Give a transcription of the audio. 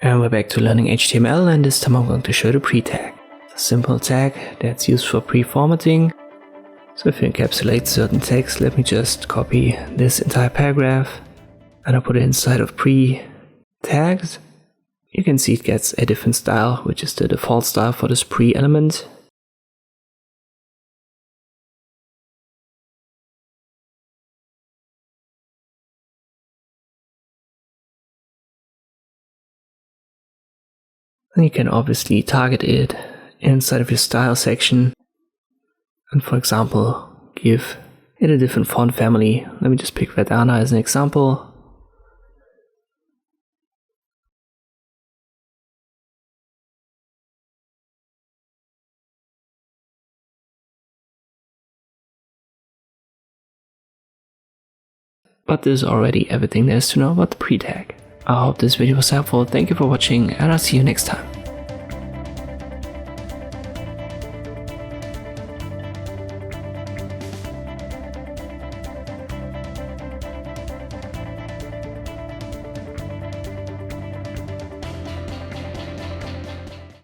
And we're back to learning HTML, and this time I'm going to show the pre-tag. It's a simple tag that's used for pre-formatting. So if you encapsulate certain text, let me just copy this entire paragraph and I'll put it inside of pre-tags. You can see it gets a different style, which is the default style for this pre-element. And you can obviously target it inside of your style section and, for example, give it a different font family. Let me just pick Verdana as an example. But this is already everything there is to know about the pre-tag. I hope this video was helpful, thank you for watching, and I'll see you next time.